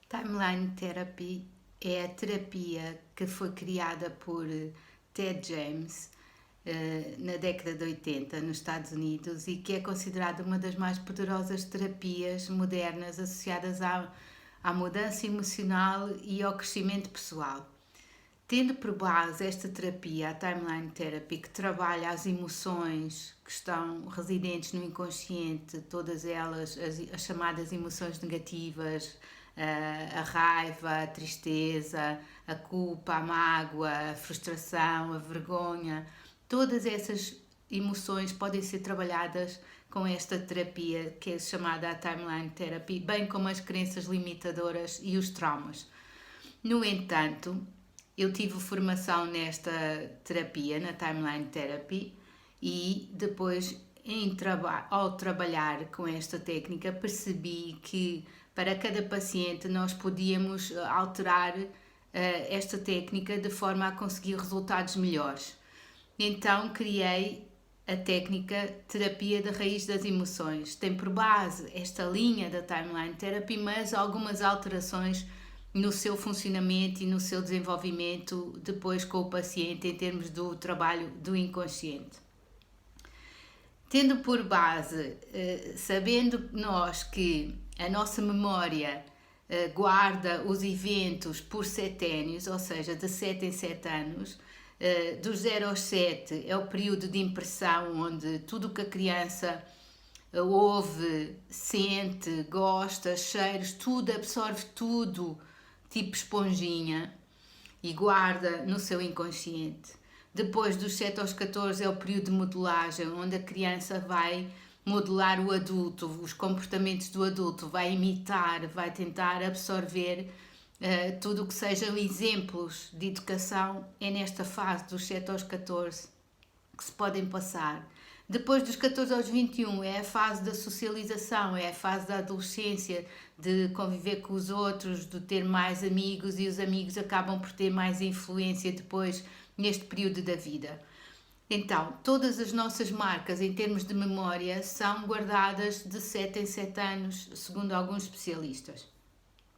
Timeline Therapy é a terapia que foi criada por Ted James na década de 80 nos Estados Unidos e que é considerada uma das mais poderosas terapias modernas associadas à mudança emocional e ao crescimento pessoal. Tendo por base esta terapia, a Timeline Therapy, que trabalha as emoções que estão residentes no inconsciente, todas elas, as chamadas emoções negativas, a raiva, a tristeza, a culpa, a mágoa, a frustração, a vergonha, todas essas emoções podem ser trabalhadas com esta terapia que é chamada a Timeline Therapy, bem como as crenças limitadoras e os traumas. No entanto, eu tive formação nesta terapia, na Timeline Therapy, e depois, ao trabalhar com esta técnica, percebi que para cada paciente nós podíamos alterar esta técnica de forma a conseguir resultados melhores. Então criei a técnica terapia da raiz das emoções. Tem por base esta linha da Timeline Therapy, mas algumas alterações no seu funcionamento e no seu desenvolvimento depois com o paciente em termos do trabalho do inconsciente. Tendo por base, sabendo nós que a nossa memória guarda os eventos por seténios, ou seja, de 7 em 7 anos, dos 0 aos 7 é o período de impressão onde tudo o que a criança ouve, sente, gosta, cheiros, tudo, absorve tudo, tipo esponjinha, e guarda no seu inconsciente. Depois dos 7 aos 14 é o período de modelagem, onde a criança vai modelar o adulto, os comportamentos do adulto, vai imitar, vai tentar absorver tudo o que sejam exemplos de educação. É nesta fase dos 7 aos 14 que se podem passar. Depois dos 14 aos 21 é a fase da socialização, é a fase da adolescência, de conviver com os outros, de ter mais amigos, e os amigos acabam por ter mais influência depois neste período da vida. Então, todas as nossas marcas em termos de memória são guardadas de 7 em 7 anos, segundo alguns especialistas.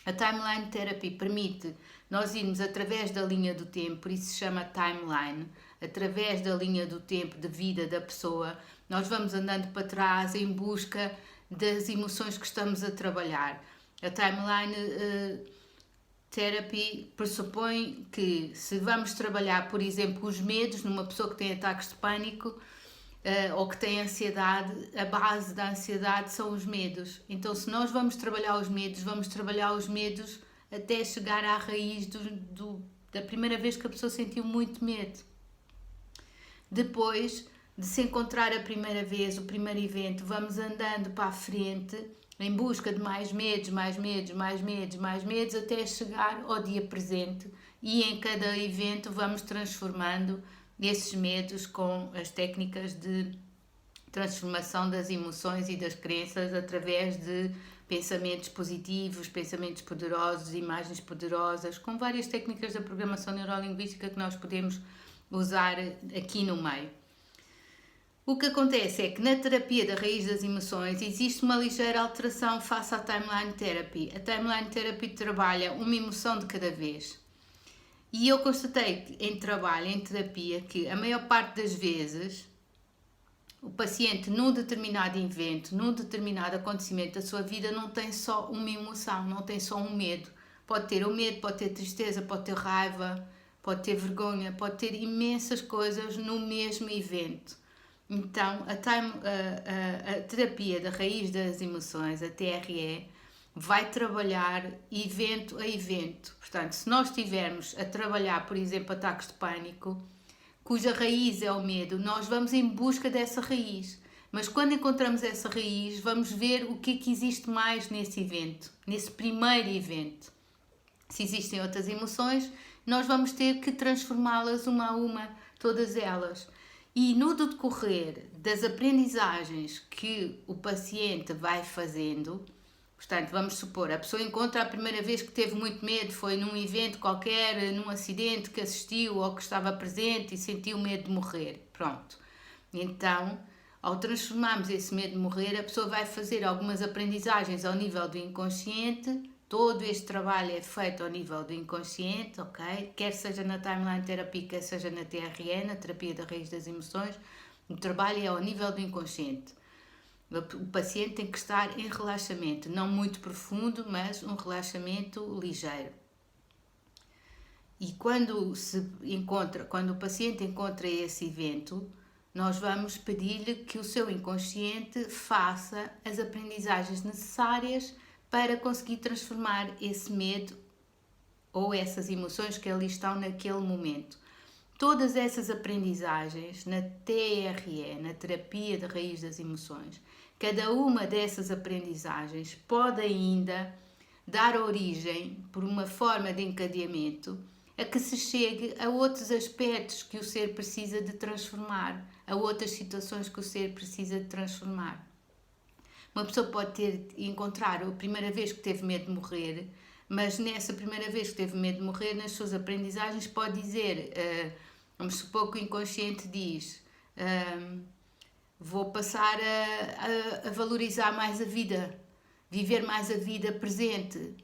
A Timeline Therapy permite nós irmos através da linha do tempo, por isso se chama timeline, através da linha do tempo de vida da pessoa, nós vamos andando para trás em busca das emoções que estamos a trabalhar. A Timeline Therapy pressupõe que se vamos trabalhar, por exemplo, os medos numa pessoa que tem ataques de pânico, ou que tem ansiedade, a base da ansiedade são os medos. Então, se nós vamos trabalhar os medos até chegar à raiz da primeira vez que a pessoa sentiu muito medo. Depois de se encontrar a primeira vez, o primeiro evento, vamos andando para a frente em busca de mais medos, até chegar ao dia presente, e em cada evento vamos transformando esses medos com as técnicas de transformação das emoções e das crenças através de pensamentos positivos, pensamentos poderosos, imagens poderosas, com várias técnicas da programação neurolinguística que nós podemos usar aqui no meio. O que acontece é que na terapia da raiz das emoções existe uma ligeira alteração face à Timeline Therapy. A Timeline Therapy trabalha uma emoção de cada vez. E eu constatei em trabalho, em terapia, que a maior parte das vezes o paciente num determinado evento, num determinado acontecimento da sua vida não tem só uma emoção, não tem só um medo. Pode ter o medo, pode ter tristeza, pode ter raiva, pode ter vergonha, pode ter imensas coisas no mesmo evento. Então, a terapia da raiz das emoções, a TRE, vai trabalhar evento a evento. Portanto, se nós estivermos a trabalhar, por exemplo, ataques de pânico, cuja raiz é o medo, nós vamos em busca dessa raiz. Mas quando encontramos essa raiz, vamos ver o que é que existe mais nesse evento, nesse primeiro evento. Se existem outras emoções, nós vamos ter que transformá-las uma a uma, todas elas. E no decorrer das aprendizagens que o paciente vai fazendo, portanto, vamos supor, a pessoa encontra a primeira vez que teve muito medo, foi num evento qualquer, num acidente que assistiu ou que estava presente e sentiu medo de morrer. Pronto. Então, ao transformarmos esse medo de morrer, a pessoa vai fazer algumas aprendizagens ao nível do inconsciente Todo este trabalho é feito ao nível do inconsciente, ok? Quer seja na timeline terapia, quer seja na TRE, na terapia da raiz das emoções, o trabalho é ao nível do inconsciente. O paciente tem que estar em relaxamento, não muito profundo, mas um relaxamento ligeiro. E quando o paciente encontra esse evento, nós vamos pedir-lhe que o seu inconsciente faça as aprendizagens necessárias para conseguir transformar esse medo ou essas emoções que ali estão naquele momento. Todas essas aprendizagens na TRE, na terapia da raiz das emoções, cada uma dessas aprendizagens pode ainda dar origem, por uma forma de encadeamento, a que se chegue a outros aspectos que o ser precisa de transformar, a outras situações que o ser precisa de transformar. Uma pessoa pode encontrar a primeira vez que teve medo de morrer, mas nessa primeira vez que teve medo de morrer, nas suas aprendizagens pode dizer, vamos supor que o inconsciente diz, vou passar a valorizar mais a vida, viver mais a vida presente,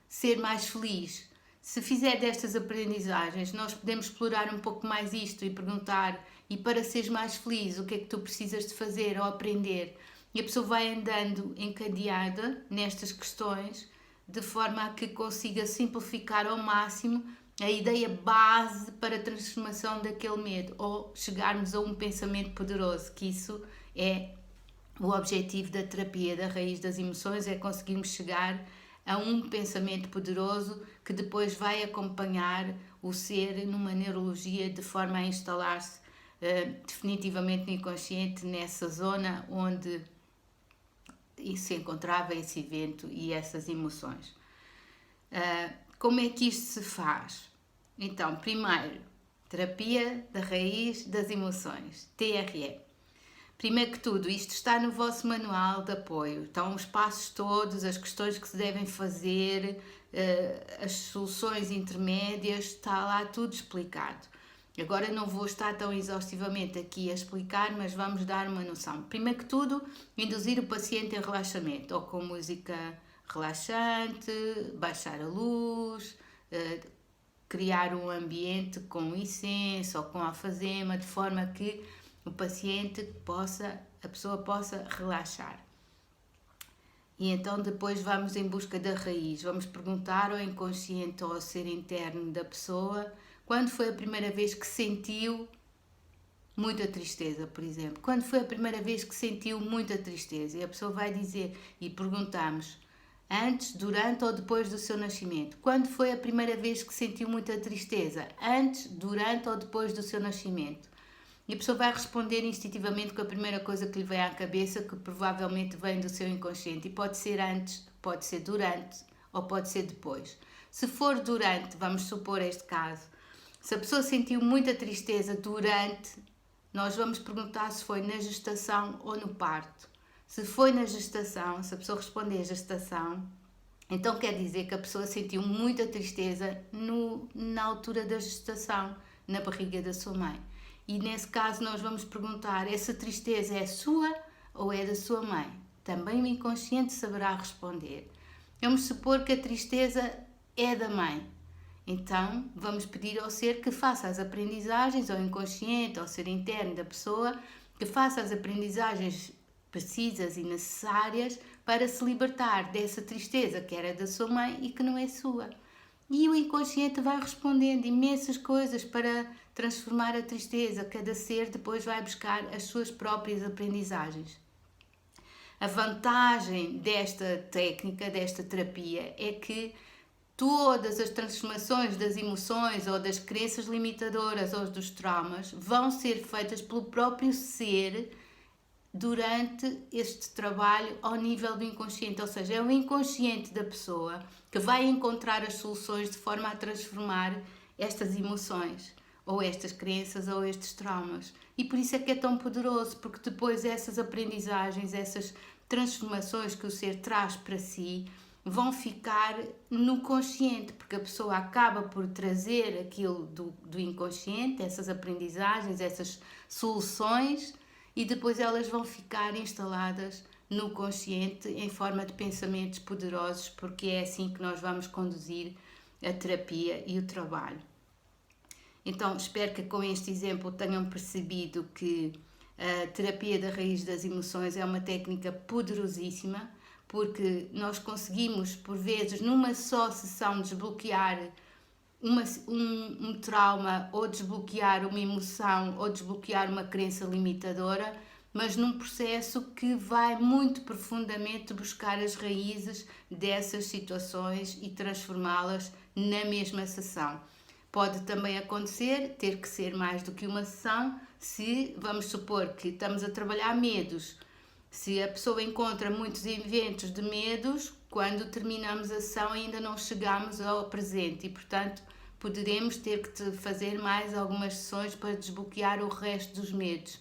ser mais feliz. Se fizer destas aprendizagens, nós podemos explorar um pouco mais isto e perguntar, e para seres mais feliz, o que é que tu precisas de fazer ou aprender? E a pessoa vai andando encadeada nestas questões, de forma a que consiga simplificar ao máximo a ideia base para a transformação daquele medo, ou chegarmos a um pensamento poderoso, que isso é o objetivo da terapia da raiz das emoções, é conseguirmos chegar a um pensamento poderoso que depois vai acompanhar o ser numa neurologia de forma a instalar-se definitivamente no inconsciente, nessa zona onde se encontrava esse evento e essas emoções. Como é que isto se faz? Então, primeiro, terapia da raiz das emoções, TRE. Primeiro que tudo, isto está no vosso manual de apoio. Estão os passos todos, as questões que se devem fazer, as soluções intermédias, está lá tudo explicado. Agora não vou estar tão exaustivamente aqui a explicar, mas vamos dar uma noção. Primeiro que tudo, induzir o paciente em relaxamento, ou com música relaxante, baixar a luz, criar um ambiente com incenso ou com alfazema, de forma que o paciente a pessoa possa relaxar. E então depois vamos em busca da raiz, vamos perguntar ao inconsciente ou ao ser interno da pessoa quando foi a primeira vez que sentiu muita tristeza, por exemplo. Quando foi a primeira vez que sentiu muita tristeza? E a pessoa vai dizer, e perguntamos, antes, durante ou depois do seu nascimento? Quando foi a primeira vez que sentiu muita tristeza? Antes, durante ou depois do seu nascimento? E a pessoa vai responder instintivamente com a primeira coisa que lhe vem à cabeça, que provavelmente vem do seu inconsciente. E pode ser antes, pode ser durante ou pode ser depois. Se for durante, vamos supor este caso, se a pessoa sentiu muita tristeza durante, nós vamos perguntar se foi na gestação ou no parto. Se foi na gestação, se a pessoa responder gestação, então quer dizer que a pessoa sentiu muita tristeza na altura da gestação, na barriga da sua mãe. E nesse caso nós vamos perguntar, essa tristeza é sua ou é da sua mãe? Também o inconsciente saberá responder. Vamos supor que a tristeza é da mãe. Então, vamos pedir ao ser que faça as aprendizagens, ao inconsciente, ao ser interno da pessoa, que faça as aprendizagens precisas e necessárias para se libertar dessa tristeza que era da sua mãe e que não é sua. E o inconsciente vai respondendo imensas coisas para transformar a tristeza. Cada ser depois vai buscar as suas próprias aprendizagens. A vantagem desta técnica, desta terapia, é que todas as transformações das emoções ou das crenças limitadoras ou dos traumas vão ser feitas pelo próprio ser durante este trabalho ao nível do inconsciente, ou seja, é o inconsciente da pessoa que vai encontrar as soluções de forma a transformar estas emoções ou estas crenças ou estes traumas. E por isso é que é tão poderoso, porque depois essas aprendizagens, essas transformações que o ser traz para si, vão ficar no consciente, porque a pessoa acaba por trazer aquilo do inconsciente, essas aprendizagens, essas soluções, e depois elas vão ficar instaladas no consciente em forma de pensamentos poderosos, porque é assim que nós vamos conduzir a terapia e o trabalho. Então, espero que com este exemplo tenham percebido que a terapia da raiz das emoções é uma técnica poderosíssima, porque nós conseguimos, por vezes, numa só sessão, desbloquear um trauma, ou desbloquear uma emoção, ou desbloquear uma crença limitadora, mas num processo que vai muito profundamente buscar as raízes dessas situações e transformá-las na mesma sessão. Pode também acontecer ter que ser mais do que uma sessão, se vamos supor que estamos a trabalhar medos. Se a pessoa encontra muitos eventos de medos, quando terminamos a sessão ainda não chegamos ao presente e, portanto, poderemos ter que fazer mais algumas sessões para desbloquear o resto dos medos.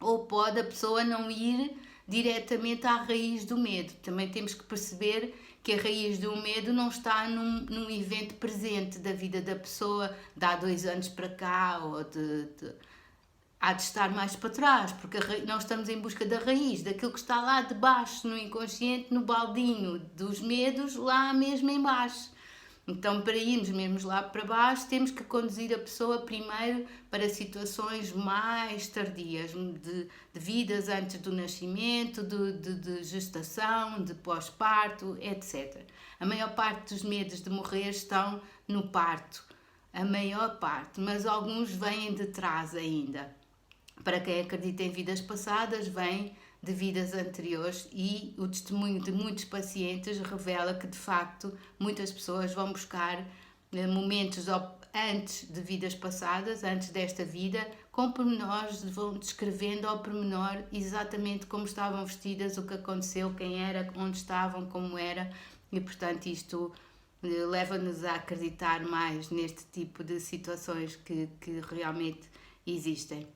Ou pode a pessoa não ir diretamente à raiz do medo. Também temos que perceber que a raiz do medo não está num evento presente da vida da pessoa de há 2 anos para cá, ou há de estar mais para trás, porque nós estamos em busca da raiz, daquilo que está lá debaixo, no inconsciente, no baldinho dos medos, lá mesmo em baixo. Então, para irmos mesmo lá para baixo, temos que conduzir a pessoa primeiro para situações mais tardias, de vidas antes do nascimento, de gestação, de pós-parto, etc. A maior parte dos medos de morrer estão no parto, a maior parte, mas alguns vêm de trás ainda. Para quem acredita em vidas passadas, vem de vidas anteriores, e o testemunho de muitos pacientes revela que, de facto, muitas pessoas vão buscar momentos antes de vidas passadas, antes desta vida, com pormenores, vão descrevendo ao pormenor exatamente como estavam vestidas, o que aconteceu, quem era, onde estavam, como era, e, portanto, isto leva-nos a acreditar mais neste tipo de situações que realmente existem.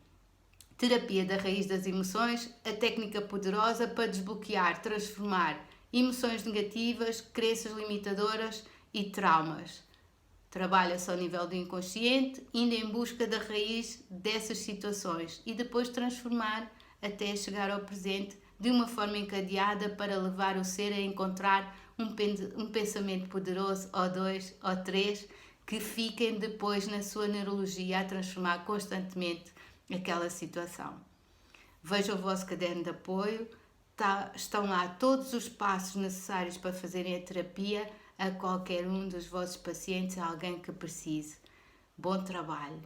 Terapia da raiz das emoções, a técnica poderosa para desbloquear, transformar emoções negativas, crenças limitadoras e traumas. Trabalha-se ao nível do inconsciente, indo em busca da raiz dessas situações e depois transformar até chegar ao presente de uma forma encadeada para levar o ser a encontrar um pensamento poderoso, ou 2 ou 3, que fiquem depois na sua neurologia a transformar constantemente aquela situação. Vejam o vosso caderno de apoio, estão lá todos os passos necessários para fazerem a terapia a qualquer um dos vossos pacientes, a alguém que precise. Bom trabalho!